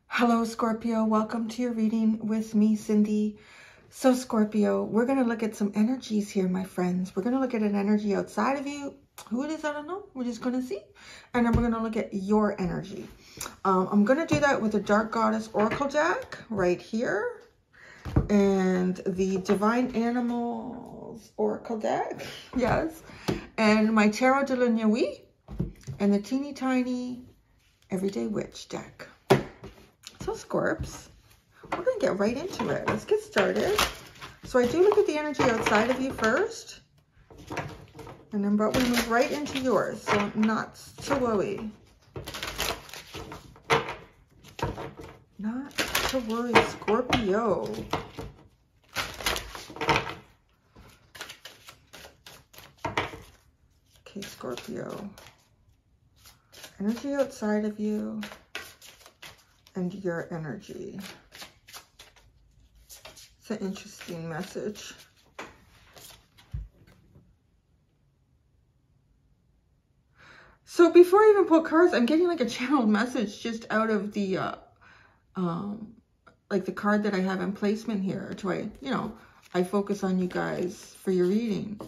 Hello, Scorpio. Welcome to your reading with me, Cindy. So, Scorpio, we're going to look at some energies here, my friends. We're going to look at an energy outside of you. Who it is, I don't know. We're just going to see. And then we're going to look at your energy. I'm going to do that with the Dark Goddess Oracle deck right here. And the Divine Animals Oracle deck. Yes. And my Tarot de la Nuit. And the teeny tiny Everyday Witch deck. So, Scorps, we're going to get right into it. Let's get started. So I do look at the energy outside of you first. And then, but we move right into yours. So not to worry. Not to worry, Scorpio. Okay, Scorpio. Energy outside of you. And your energy. It's an interesting message. So before I even pull cards, I'm getting like a channeled message just out of the like the card that I have in placement here. I focus on you guys for your reading.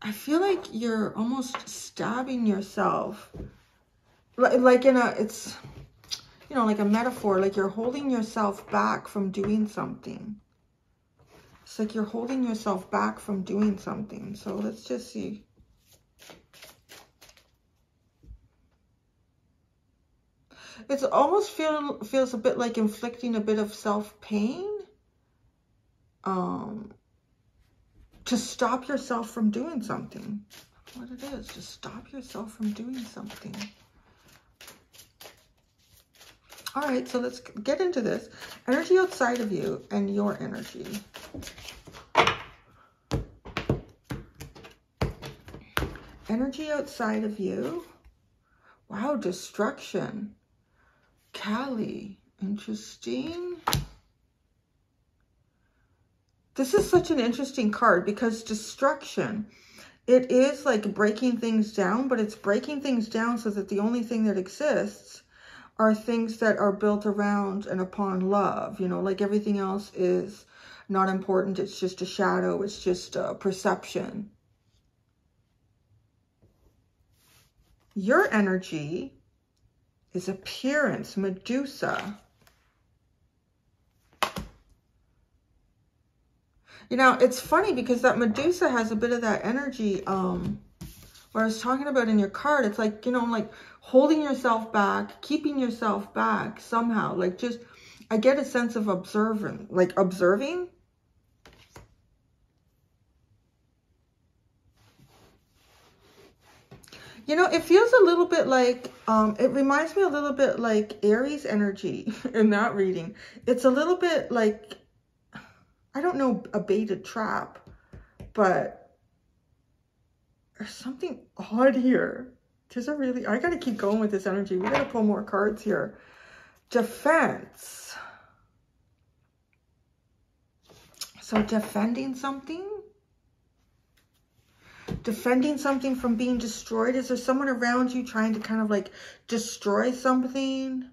I feel like you're almost stabbing yourself. Like in a, it's, you know, like a metaphor, like you're holding yourself back from doing something. It's like you're holding yourself back from doing something. So let's just see. It's almost feels a bit like inflicting a bit of self-pain. To stop yourself from doing something. What it is, to stop yourself from doing something. All right, so let's get into this. Energy outside of you and your energy. Energy outside of you. Wow, destruction. Kali, interesting. This is such an interesting card because destruction, it is like breaking things down, but it's breaking things down so that the only thing that exists are things that are built around and upon love. You know, like everything else is not important. It's just a shadow. It's just a perception. Your energy is appearance, Medusa. You know, it's funny because that Medusa has a bit of that energy, what I was talking about in your card. It's like, you know, like holding yourself back, keeping yourself back somehow. Like just, I get a sense of observing. You know, it feels a little bit like, it reminds me a little bit like Aries energy in that reading. It's a little bit like, I don't know, a baited trap, but there's something odd here. I got to keep going with this energy. We got to pull more cards here. Defense. So defending something. Defending something from being destroyed. Is there someone around you trying to kind of like destroy something?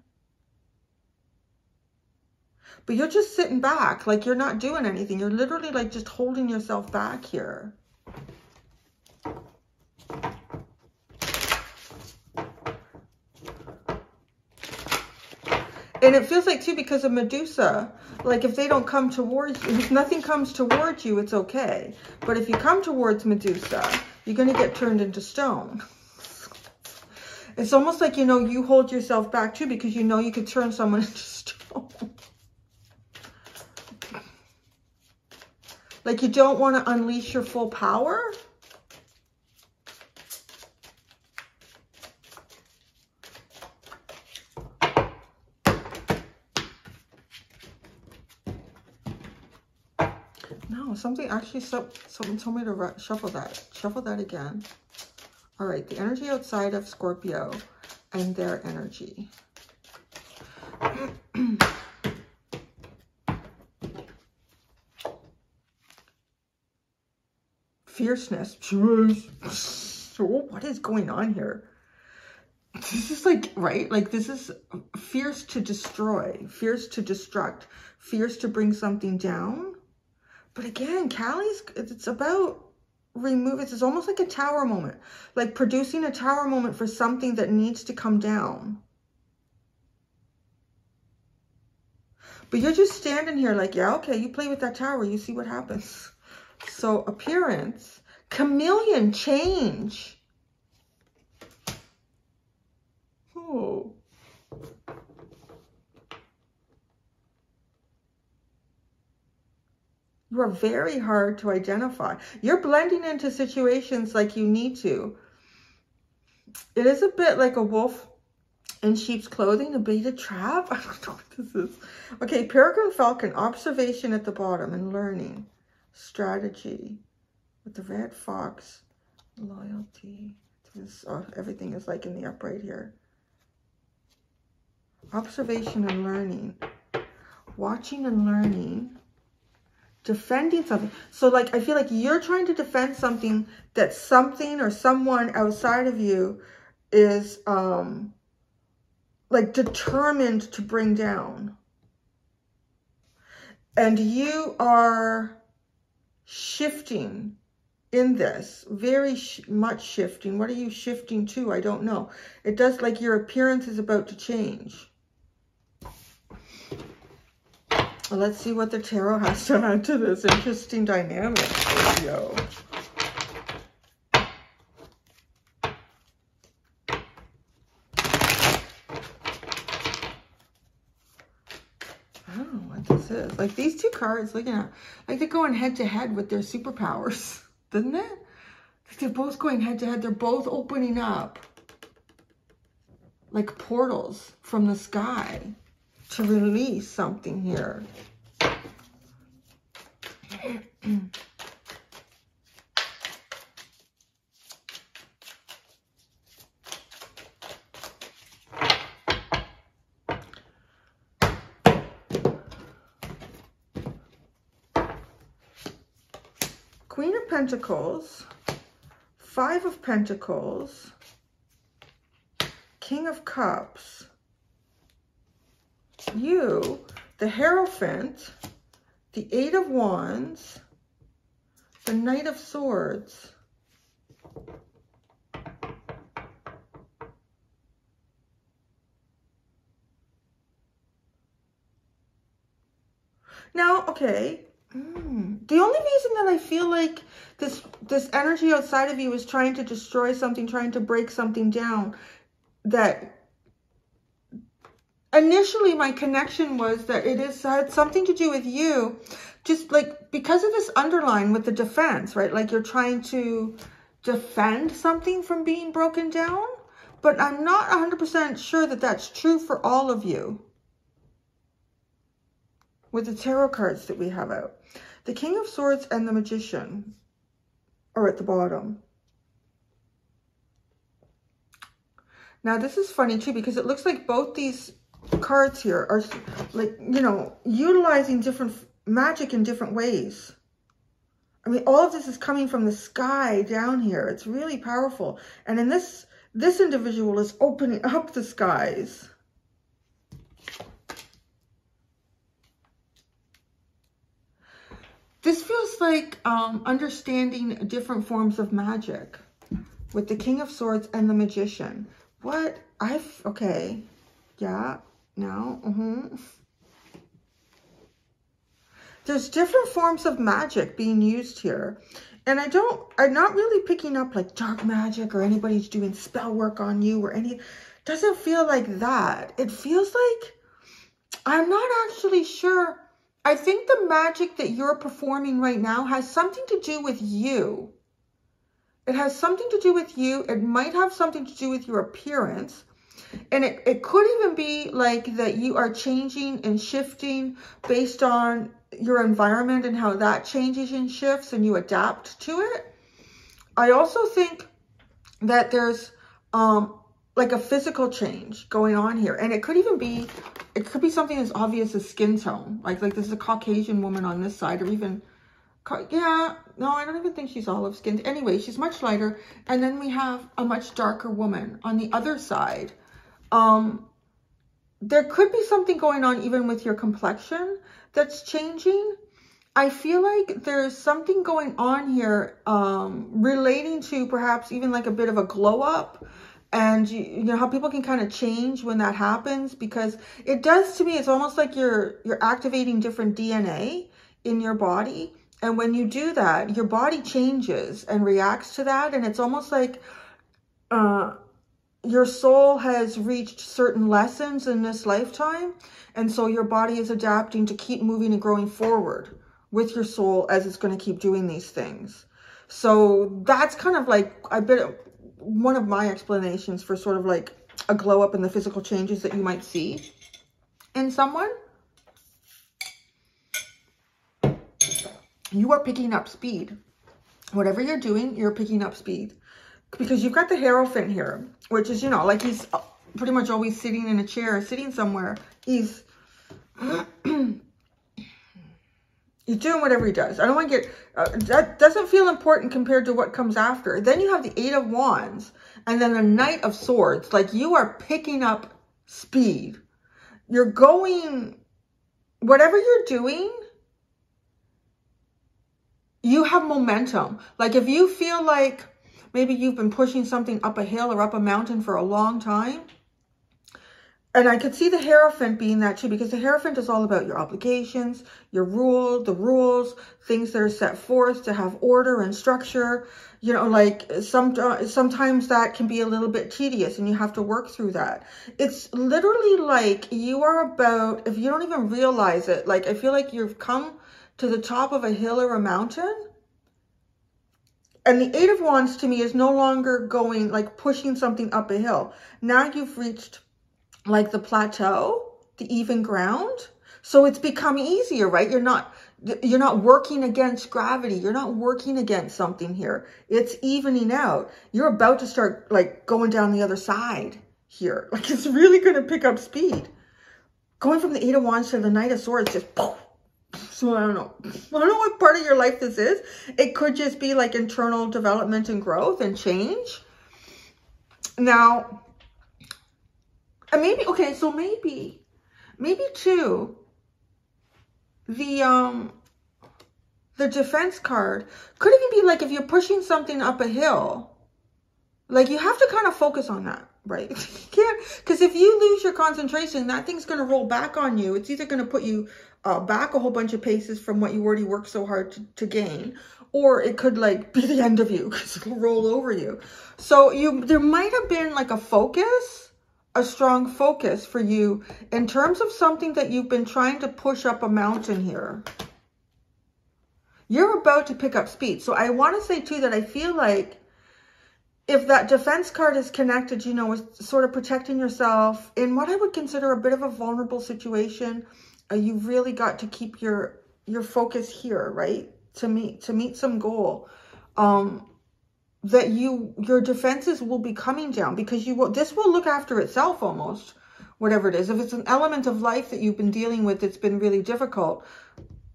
But you're just sitting back, like you're not doing anything. You're literally like just holding yourself back here. And it feels like too, because of Medusa, like if they don't come towards you, if nothing comes towards you, it's okay. But if you come towards Medusa, you're going to get turned into stone. It's almost like, you know, you hold yourself back too, because you know you could turn someone into stone. Like you don't want to unleash your full power. No, something actually, someone told me to shuffle that. Shuffle that again. All right, the energy outside of Scorpio and their energy. fierceness. So what is going on here? This is like, right? Like this is fierce to destroy, fierce to destruct, fierce to bring something down. But again, Callie's, it's about remove. It's almost like a tower moment, like producing a tower moment for something that needs to come down. But you're just standing here like, yeah, okay, you play with that tower, you see what happens. So appearance, chameleon, change. Oh. You are very hard to identify. You're blending into situations like you need to. It is a bit like a wolf in sheep's clothing, a baited trap. I don't know what this is. Okay, peregrine falcon, observation at the bottom and learning. Strategy with the red fox, loyalty. This, oh, everything is like in the upright here. Observation and learning. Watching and learning. Defending something. So like, I feel like you're trying to defend something that something or someone outside of you is like determined to bring down. And you are shifting in this, very much shifting. What are you shifting to? I don't know. It does, like your appearance is about to change. Well, let's see what the tarot has to add to this interesting dynamic. Yo. I don't know what this is. Like these two cards, looking at, like they're going head to head with their superpowers, doesn't it? Like they're both going head to head. They're both opening up like portals from the sky to release something here. Queen of Pentacles, Five of Pentacles, King of Cups, you, the Hierophant, the Eight of Wands, the Knight of Swords. Now, okay, the only reason that I feel like this energy outside of you is trying to destroy something, trying to break something down, that initially my connection was that it had something to do with you, just like because of this underline with the defense, right? Like you're trying to defend something from being broken down, but I'm not 100% sure that that's true for all of you with the tarot cards that we have out. The King of Swords and the Magician are at the bottom. Now this is funny too, because it looks like both these cards here are like, you know, utilizing different magic in different ways. I mean, all of this is coming from the sky down here. It's really powerful. And in this individual is opening up the skies. This feels like understanding different forms of magic with the King of Swords and the Magician. What? Okay. Yeah. No. There's different forms of magic being used here. And I'm not really picking up like dark magic or anybody's doing spell work on you or doesn't feel like that. It feels like, I'm not actually sure. I think the magic that you're performing right now has something to do with you. It has something to do with you. It might have something to do with your appearance. And it could even be like that you are changing and shifting based on your environment and how that changes and shifts and you adapt to it. I also think that there's like a physical change going on here. And it could even be, it could be something as obvious as skin tone. Like this is a Caucasian woman on this side, or even Yeah, no, I don't even think she's olive skinned. Anyway, she's much lighter. And then we have a much darker woman on the other side. There could be something going on even with your complexion that's changing. I feel like there's something going on here relating to perhaps even like a bit of a glow up. And you know how people can kind of change when that happens, because it does to me, it's almost like you're activating different DNA in your body. And when you do that, your body changes and reacts to that. And it's almost like your soul has reached certain lessons in this lifetime. And so your body is adapting to keep moving and growing forward with your soul as it's going to keep doing these things. So that's kind of like a bit of one of my explanations for sort of like a glow up in the physical changes that you might see in someone. You are picking up speed. Whatever you're doing, you're picking up speed. Because you've got the Hierophant here, which is, you know, like he's pretty much always sitting in a chair, sitting somewhere. He's doing whatever he does. I don't want to get, that doesn't feel important compared to what comes after. Then you have the Eight of Wands and then the Knight of Swords. Like you are picking up speed. You're going, whatever you're doing, you have momentum. Like if you feel like maybe you've been pushing something up a hill or up a mountain for a long time. And I could see the Hierophant being that too, because the Hierophant is all about your obligations, your the rules, things that are set forth to have order and structure. You know, like sometimes that can be a little bit tedious and you have to work through that. It's literally like you are about, if you don't even realize it, like I feel like you've come to the top of a hill or a mountain. And the Eight of Wands to me is no longer going like pushing something up a hill. Now you've reached like the plateau, the even ground. So it's become easier, right? You're not working against gravity. You're not working against something here. It's evening out. You're about to start like going down the other side here. Like it's really going to pick up speed. Going from the Eight of Wands to the Knight of Swords, just poof. So I don't know. I don't know what part of your life this is. It could just be like internal development and growth and change. Now, and maybe, okay, so maybe too, the defense card could even be like if you're pushing something up a hill, like you have to kind of focus on that, right? You can't, because if you lose your concentration, that thing's going to roll back on you. It's either going to put you back a whole bunch of paces from what you already worked so hard to gain, or it could like be the end of you because it'll roll over you. So there might have been like a focus, a strong focus for you in terms of something that you've been trying to push up a mountain here. You're about to pick up speed. So I want to say too that I feel like if that defense card is connected, you know, with sort of protecting yourself in what I would consider a bit of a vulnerable situation, you've really got to keep your focus here, right? To meet some goal. That your defenses will be coming down because this will look after itself almost, whatever it is. If it's an element of life that you've been dealing with, it's been really difficult.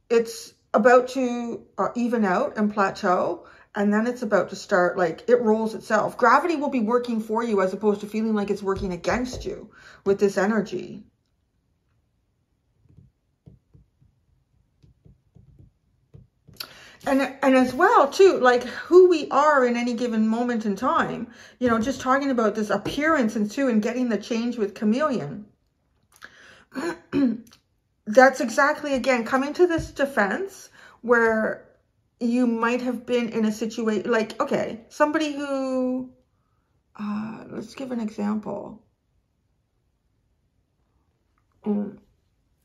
It's about to even out and plateau. And then it's about to start, like, it rolls itself. Gravity will be working for you as opposed to feeling like it's working against you with this energy. And as well, too, like who we are in any given moment in time, you know, just talking about this appearance and too, and getting the change with Chameleon. That's exactly, again, coming to this defense where you might have been in a situation like, okay, somebody who, let's give an example.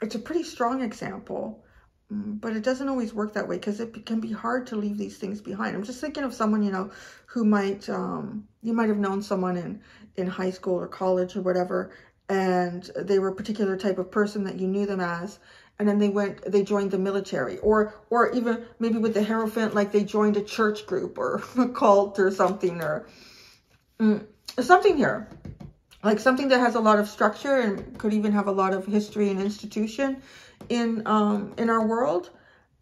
It's a pretty strong example. But it doesn't always work that way because it can be hard to leave these things behind. I'm just thinking of someone, you know, who might, you might have known someone in high school or college or whatever, and they were a particular type of person that you knew them as, and then they joined the military, or even maybe with the Hierophant, like they joined a church group or a cult or something, or something here. Like something that has a lot of structure and could even have a lot of history and institution in our world.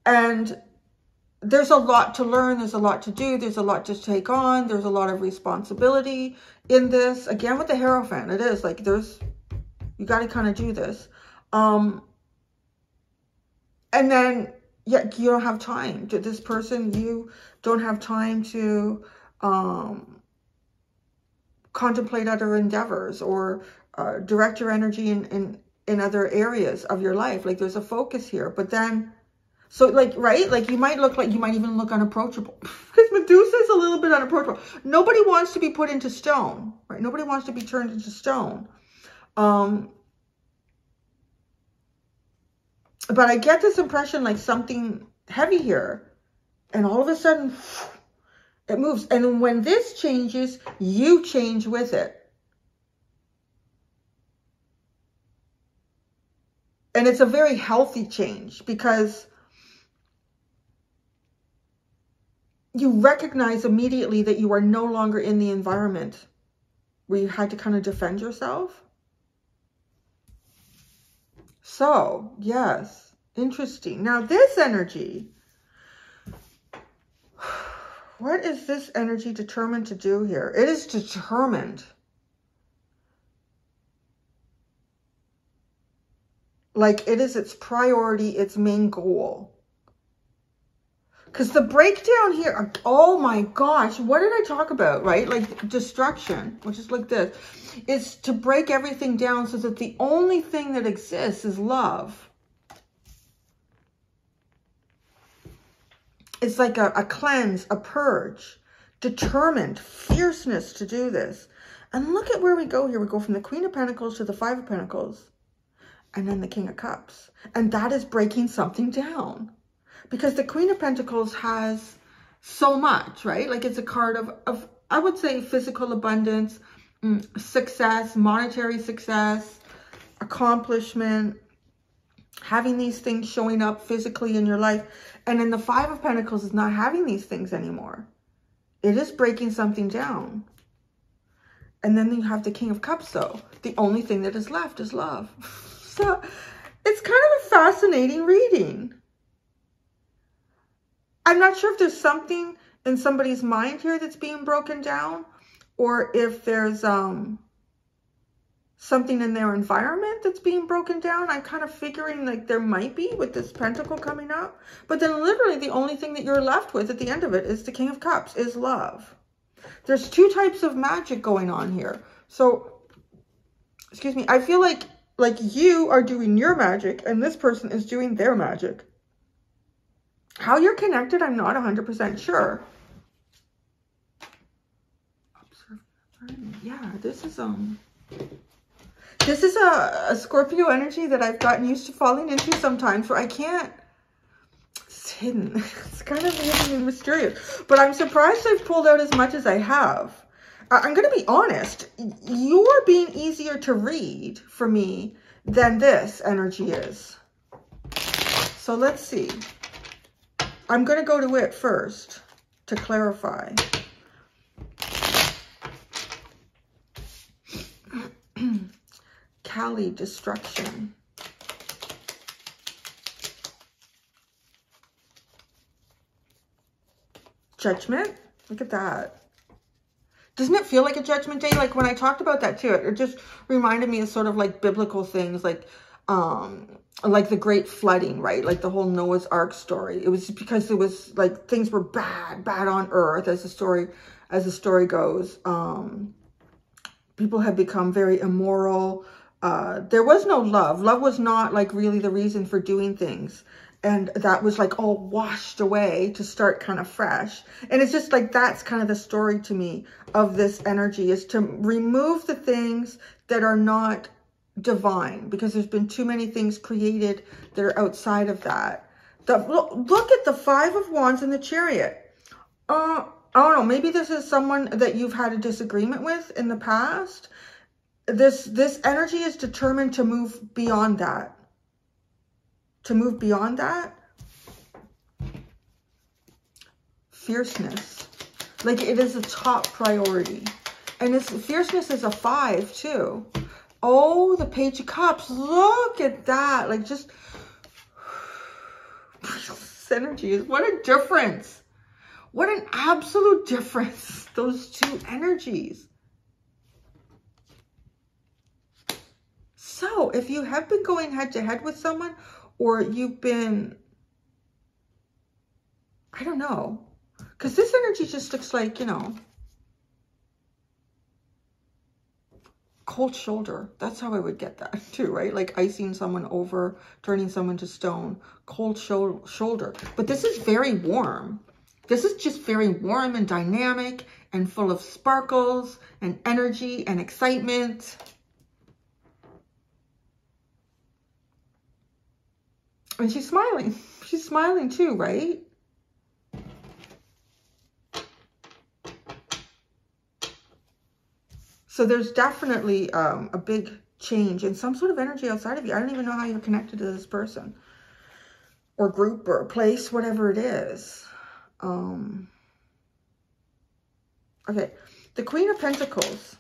And there's a lot to learn. There's a lot to do. There's a lot to take on. There's a lot of responsibility in this. Again, with the Hierophant, it is like you got to kind of do this. And then, yeah, you don't have time to this person. You don't have time to contemplate other endeavors or direct your energy in other areas of your life. Like there's a focus here, but then, so like, right? Like you might even look unapproachable because Medusa is a little bit unapproachable. Nobody wants to be put into stone, right? Nobody wants to be turned into stone. But I get this impression like something heavy here, and all of a sudden it moves. And when this changes, you change with it. And it's a very healthy change because you recognize immediately that you are no longer in the environment where you had to kind of defend yourself. So, yes, interesting. Now, this energy, what is this energy determined to do here? It is determined. Like it is its priority, its main goal. Because the breakdown here, oh my gosh, what did I talk about, right? Like destruction, which is like this, is to break everything down so that the only thing that exists is love. It's like a cleanse, a purge, determined, fierceness to do this. And look at where we go here. We go from the Queen of Pentacles to the Five of Pentacles and then the King of Cups. And that is breaking something down. Because the Queen of Pentacles has so much, right? Like it's a card of I would say, physical abundance, success, monetary success, accomplishment, having these things showing up physically in your life. And then the Five of Pentacles is not having these things anymore. It is breaking something down. And then you have the King of Cups, though. The only thing that is left is love. So it's kind of a fascinating reading. I'm not sure if there's something in somebody's mind here that's being broken down, or if there's something in their environment that's being broken down. I'm kind of figuring like there might be with this pentacle coming up. But then literally the only thing that you're left with at the end of it is the King of Cups, is love. There's two types of magic going on here. So, excuse me, I feel like you are doing your magic and this person is doing their magic. How you're connected, I'm not 100% sure. Yeah, this is a Scorpio energy that I've gotten used to falling into sometimes, where I can't. It's hidden. It's kind of hidden and mysterious. But I'm surprised I've pulled out as much as I have. I'm going to be honest. You're being easier to read for me than this energy is. So let's see. I'm going to go to it first to clarify. Kali, destruction. Judgment. Look at that. Doesn't it feel like a judgment day? Like when I talked about that too, it just reminded me of sort of like biblical things, like the great flooding, right? Like the whole Noah's Ark story. It was because it was like things were bad on earth, as the story goes. People had become very immoral. There was no love. Love was not like really the reason for doing things. And that was like all washed away to start kind of fresh. And it's just like, that's kind of the story to me of this energy, is to remove the things that are not divine, because there's been too many things created that are outside of that. Look at the Five of Wands and the Chariot. I don't know, maybe this is someone that you've had a disagreement with in the past. This energy is determined to move beyond that. To move beyond that. Fierceness. Like it is a top priority. And this fierceness is a 5 too. Oh, the Page of Cups. Look at that. Like just this energy is. What a difference. What an absolute difference, those two energies. So if you have been going head to head with someone, or you've been, I don't know, because this energy just looks like, you know, cold shoulder. That's how I would get that too, right? Like icing someone over, turning someone to stone, cold shoulder. But this is very warm. This is just very warm and dynamic and full of sparkles and energy and excitement. And she's smiling. She's smiling too, right? So there's definitely a big change in some sort of energy outside of you. I don't even know how you're connected to this person or group or place, whatever it is. Okay, the Queen of Pentacles.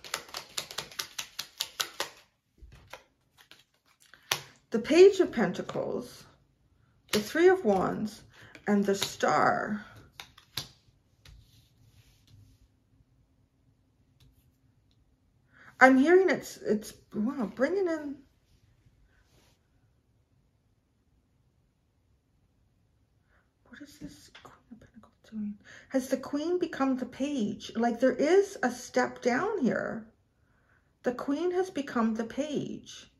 The Page of Pentacles. The Three of Wands. And the Star. I'm hearing it's wow, bringing in. What is this Queen of Pentacles doing? Has the Queen become the Page? Like there is a step down here. The Queen has become the Page.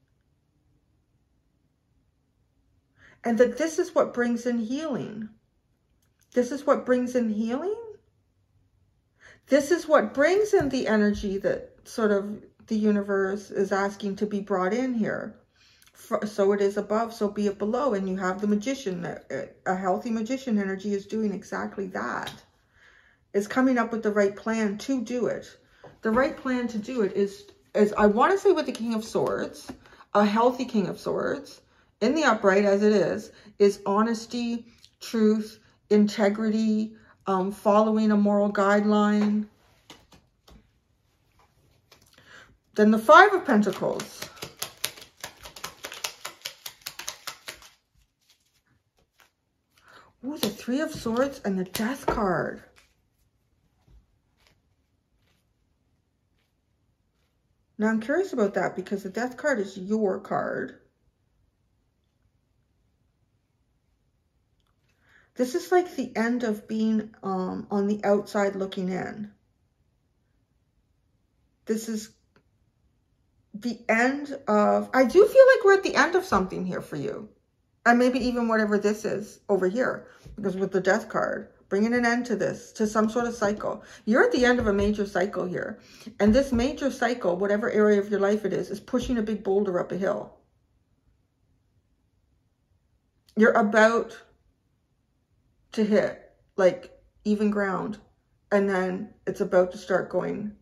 And that this is what brings in healing. This is what brings in healing. This is what brings in the energy that sort of the universe is asking to be brought in here. So it is above, so be it below. And you have the Magician. A healthy Magician energy is doing exactly that. Is coming up with the right plan to do it. The right plan to do it is I want to say with the King of Swords, a healthy King of Swords, in the upright as it is honesty, truth, integrity, following a moral guideline. Then the Five of Pentacles. Ooh, the Three of Swords and the Death card. Now I'm curious about that because the Death card is your card. This is like the end of being on the outside looking in. This is the end of, I do feel like we're at the end of something here for you. And maybe even whatever this is over here. Because with the Death card, bringing an end to this, to some sort of cycle. You're at the end of a major cycle here. And this major cycle, whatever area of your life it is pushing a big boulder up a hill. You're about to hit like even ground, and then it's about to start going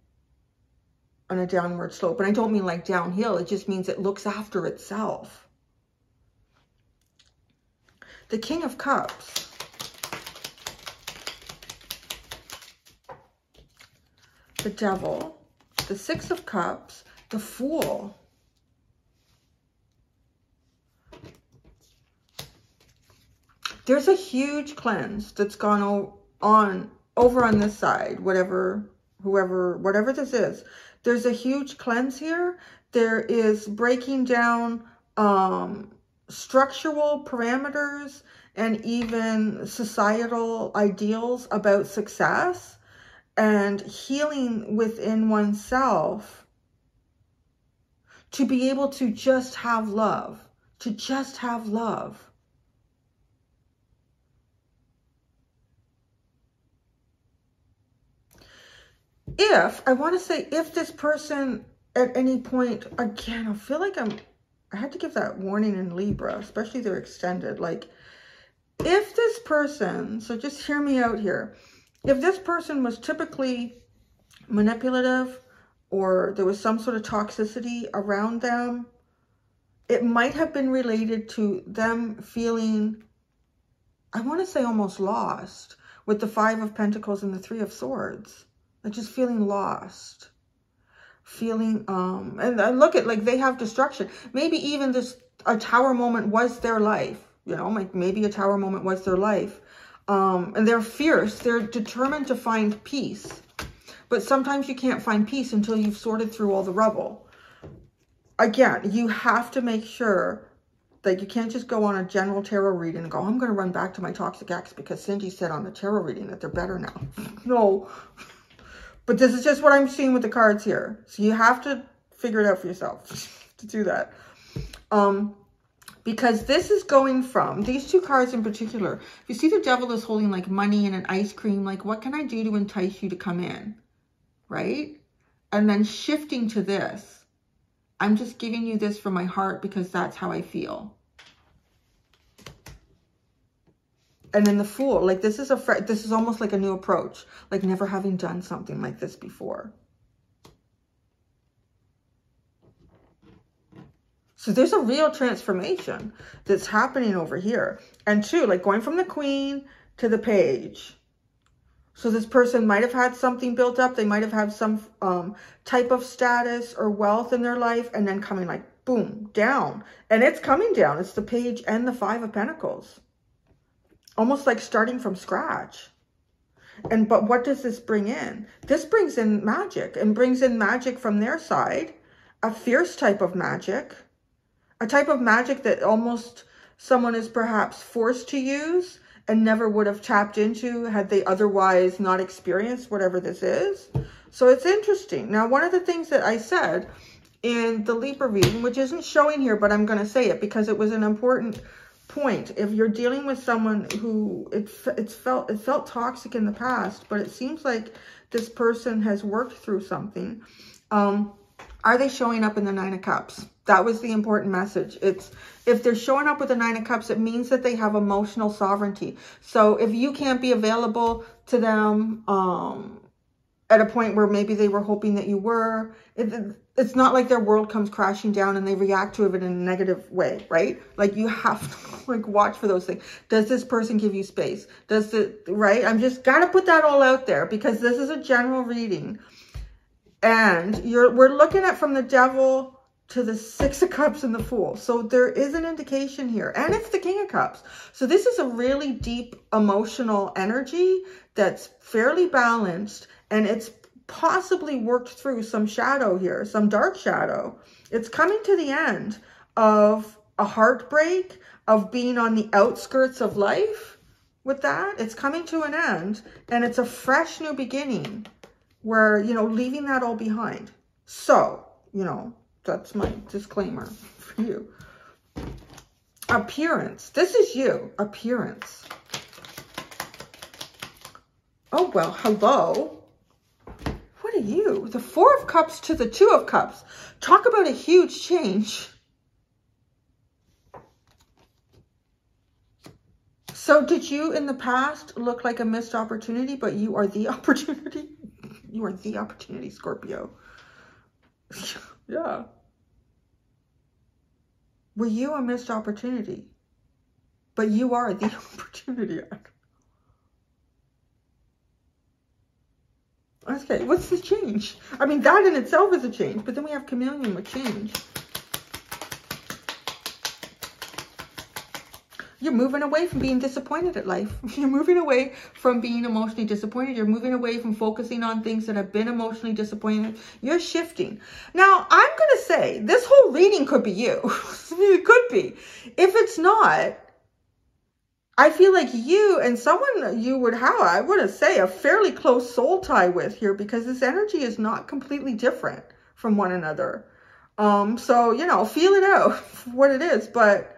on a downward slope. And I don't mean like downhill, it just means it looks after itself. The King of Cups. The Devil. The Six of Cups. The Fool. There's a huge cleanse that's gone on over on this side, whatever this is. There's a huge cleanse here. There is breaking down structural parameters and even societal ideals about success and healing within oneself to be able to just have love, to just have love. If this person at any point, again, I feel like I had to give that warning in Libra, especially they're extended. Like, if this person, so just hear me out here. If this person was typically manipulative or there was some sort of toxicity around them, it might have been related to them feeling, I want to say almost lost with the Five of Pentacles and the Three of Swords. Like just feeling lost, feeling, and I look at like they have destruction. Maybe even a tower moment was their life. You know, like maybe a tower moment was their life. And they're fierce. They're determined to find peace. But sometimes you can't find peace until you've sorted through all the rubble. Again, you have to make sure that you can't just go on a general tarot reading and go, I'm going to run back to my toxic ex because Cindy said on the tarot reading that they're better now. No. But this is just what I'm seeing with the cards here. So you have to figure it out for yourself to do that. Because this is going from, these two cards in particular, you see the devil is holding like money and an ice cream. Like, what can I do to entice you to come in? Right? And then shifting to this. I'm just giving you this from my heart because that's how I feel. And then the Fool, like this is almost like a new approach, like never having done something like this before. So there's a real transformation that's happening over here. And two, like going from the Queen to the Page. So this person might have had something built up. They might have had some type of status or wealth in their life, and then coming like, boom, down. And it's coming down. It's the Page and the Five of Pentacles. Almost like starting from scratch. But what does this bring in? This brings in magic, and brings in magic from their side. A fierce type of magic. A type of magic that almost someone is perhaps forced to use and never would have tapped into had they otherwise not experienced whatever this is. So it's interesting. Now, one of the things that I said in the Libra reading, which isn't showing here, but I'm going to say it because it was an important point. If you're dealing with someone who it felt toxic in the past, but it seems like this person has worked through something. Are they showing up in the Nine of Cups? That was the important message. It's if they're showing up with the Nine of Cups, it means that they have emotional sovereignty. So if you can't be available to them at a point where maybe they were hoping that you were, it's not like their world comes crashing down and they react to it in a negative way, right? Like you have to like watch for those things. Does this person give you space? Right? I'm just got to put that all out there because this is a general reading. And we're looking at from the Devil to the Six of Cups and the Fool. So there is an indication here. And it's the King of Cups. So this is a really deep emotional energy that's fairly balanced. And it's possibly worked through some shadow here, some dark shadow. It's coming to the end of a heartbreak, of being on the outskirts of life with that. It's coming to an end. And it's a fresh new beginning where, you know, leaving that all behind. So, you know, that's my disclaimer for you. Appearance. This is you. Appearance. Oh, well, hello. What are you? The Four of Cups to the Two of Cups. Talk about a huge change. So did you in the past look like a missed opportunity, but you are the opportunity? You are the opportunity, Scorpio. Yeah. Were you a missed opportunity? But you are the opportunity. Okay, what's the change? I mean, that in itself is a change, but then we have chameleon with change. You're moving away from being disappointed at life. You're moving away from being emotionally disappointed. You're moving away from focusing on things that have been emotionally disappointed. You're shifting. Now, I'm going to say this whole reading could be you. It could be. If it's not, I feel like you and someone you would have, I would say, a fairly close soul tie with here because this energy is not completely different from one another. So, you know, feel it out what it is, but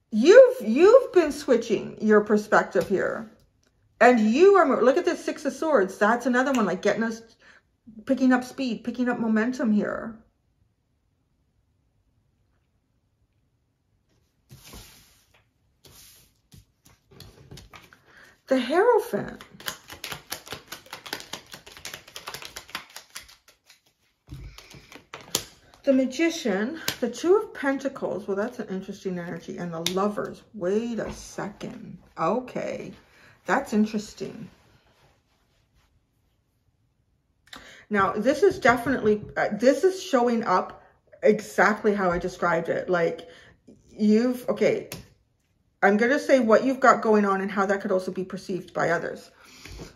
You've been switching your perspective here. And you are, look at this Six of Swords. That's another one, like getting us, picking up speed, picking up momentum here. The Hierophant. The Magician, the Two of Pentacles. Well, that's an interesting energy. And the Lovers. Wait a second. Okay. That's interesting. Now, this is definitely, this is showing up exactly how I described it. Like, okay, I'm going to say what you've got going on and how that could also be perceived by others.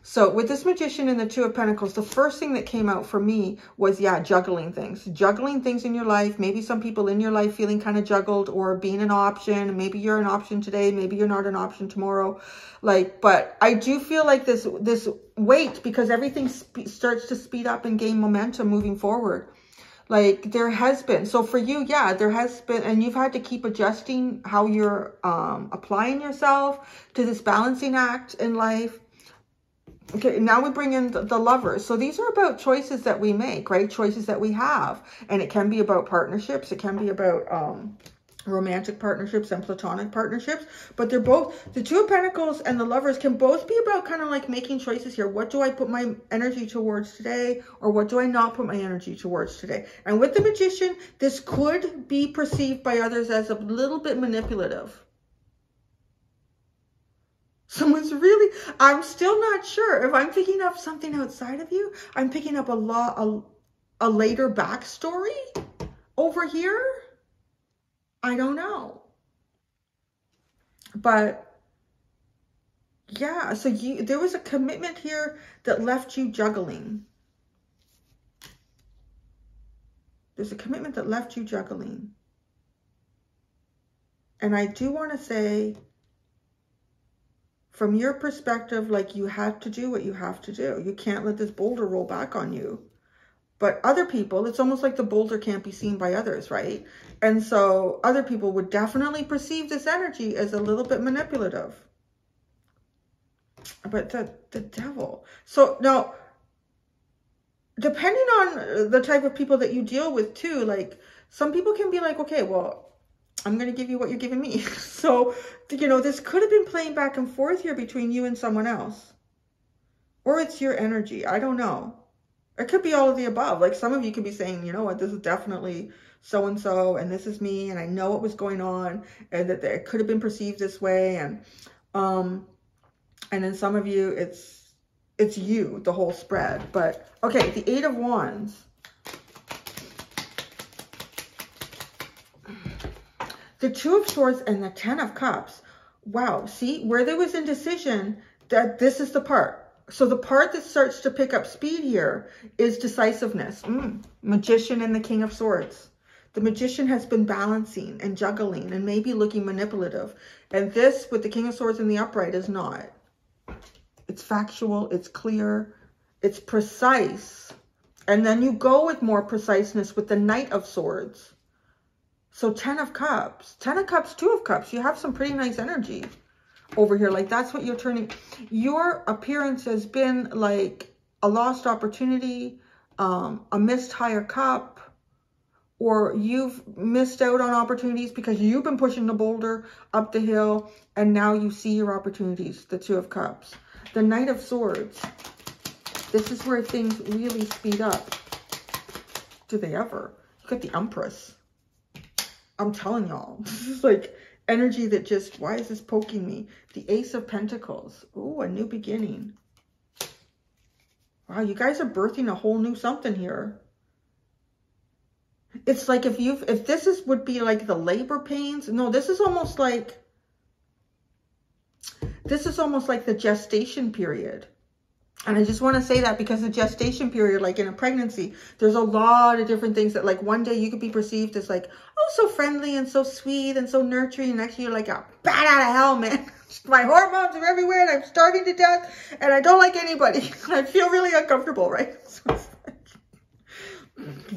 So with this Magician and the Two of Pentacles, the first thing that came out for me was, yeah, juggling things. Juggling things in your life. Maybe some people in your life feeling kind of juggled or being an option. Maybe you're an option today. Maybe you're not an option tomorrow. Like, but I do feel like this weight, because everything starts to speed up and gain momentum moving forward. Like there has been, so for you, yeah, there has been, and you've had to keep adjusting how you're applying yourself to this balancing act in life. Okay, now we bring in the Lovers. So these are about choices that we make, right? Choices that we have. And it can be about partnerships. It can be about romantic partnerships and platonic partnerships. But they're both, the Two of Pentacles and the Lovers can both be about kind of like making choices here. What do I put my energy towards today? Or what do I not put my energy towards today? And with the Magician, this could be perceived by others as a little bit manipulative. Someone's really, I'm still not sure if I'm picking up something outside of you. I'm picking up a later backstory over here. I don't know. But yeah, so there was a commitment here that left you juggling. There's a commitment that left you juggling. And I do want to say, from your perspective, like you have to do what you have to do. You can't let this boulder roll back on you. But other people, it's almost like the boulder can't be seen by others, right? And so other people would definitely perceive this energy as a little bit manipulative. But the Devil. So now, depending on the type of people that you deal with too, like some people can be like, okay, well, I'm going to give you what you're giving me. So, you know, this could have been playing back and forth here between you and someone else. Or it's your energy. I don't know. It could be all of the above. Like some of you could be saying, you know what, this is definitely so-and-so, and this is me, and I know what was going on, and that it could have been perceived this way. And then some of you, it's you, the whole spread. But, okay, the Eight of Wands. The Two of Swords and the Ten of Cups. Wow. See, where there was indecision, that this is the part. So the part that starts to pick up speed here is decisiveness. Magician and the King of Swords. The Magician has been balancing and juggling and maybe looking manipulative. And this with the King of Swords in the upright is not. It's factual. It's clear. It's precise. And then you go with more preciseness with the Knight of Swords. So 10 of Cups, 10 of Cups, 2 of Cups. You have some pretty nice energy over here. Like that's what you're turning. Your appearance has been like a lost opportunity, a missed higher cup, or you've missed out on opportunities because you've been pushing the boulder up the hill and now you see your opportunities, the Two of Cups. The Knight of Swords. This is where things really speed up. Do they ever? You got the Empress. I'm telling y'all, this is like energy that just, why is this poking me? The Ace of Pentacles. Ooh, a new beginning. Wow, you guys are birthing a whole new something here. It's like if this would be like the labor pains. No, this is almost like the gestation period. And I just want to say that because the gestation period, like in a pregnancy, there's a lot of different things that like one day you could be perceived as like, oh, so friendly and so sweet and so nurturing. And next you're like a bat out of hell, man. My hormones are everywhere and I'm starving to death and I don't like anybody. I feel really uncomfortable, right?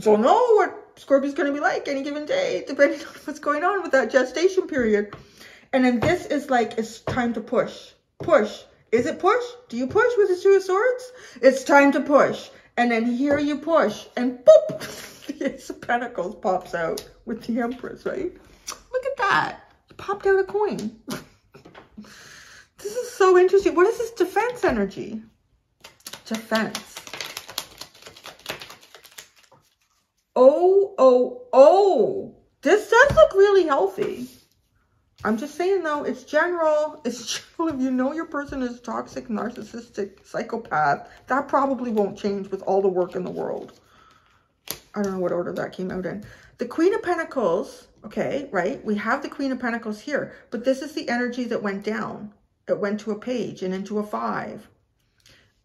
So know what Scorpio's going to be like any given day, depending on what's going on with that gestation period. And then this is like, it's time to push. Push. Is it push? Do you push with the Two of Swords? It's time to push. And then here you push. And boop! The Ace of Pentacles pops out with the Empress, right? Look at that. It popped out a coin. This is so interesting. What is this defense energy? Defense. Oh. This does look really healthy. I'm just saying though, it's general. It's general. If you know your person is toxic, narcissistic, psychopath, that probably won't change with all the work in the world. I don't know what order that came out in. The Queen of Pentacles, okay, right? We have the Queen of Pentacles here, but this is the energy that went down. It went to a page and into a 5.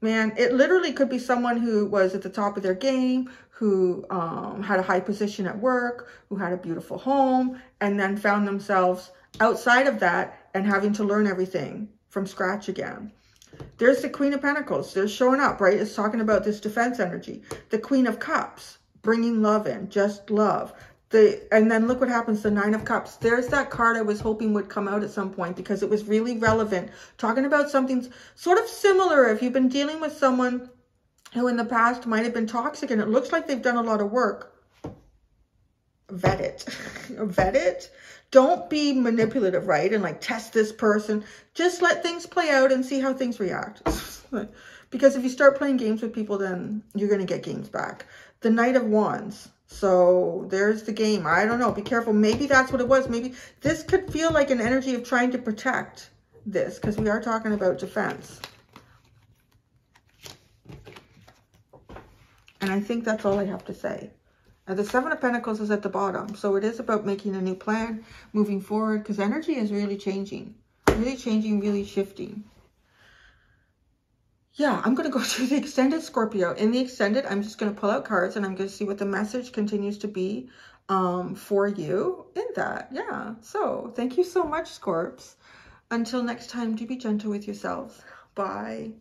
Man, it literally could be someone who was at the top of their game, who had a high position at work, who had a beautiful home, and then found themselves outside of that and having to learn everything from scratch again. There's the Queen of Pentacles. They're showing up, right? It's talking about this defense energy. The Queen of Cups, bringing love in, just love. And then look what happens, the 9 of Cups. There's that card I was hoping would come out at some point because it was really relevant. Talking about something sort of similar. If you've been dealing with someone who in the past might have been toxic and it looks like they've done a lot of work, vet it. Vet it. Don't be manipulative, right? And like test this person. Just let things play out and see how things react. Because if you start playing games with people, then you're going to get games back. The Knight of Wands. So there's the game. I don't know. Be careful. Maybe that's what it was. Maybe this could feel like an energy of trying to protect this because we are talking about defense. And I think that's all I have to say. The 7 of Pentacles is at the bottom. So it is about making a new plan, moving forward, because energy is really changing, really shifting. Yeah, I'm going to go to the extended, Scorpio. In the extended, I'm just going to pull out cards and I'm going to see what the message continues to be for you in that. Yeah, so thank you so much, Scorps. Until next time, do be gentle with yourselves. Bye.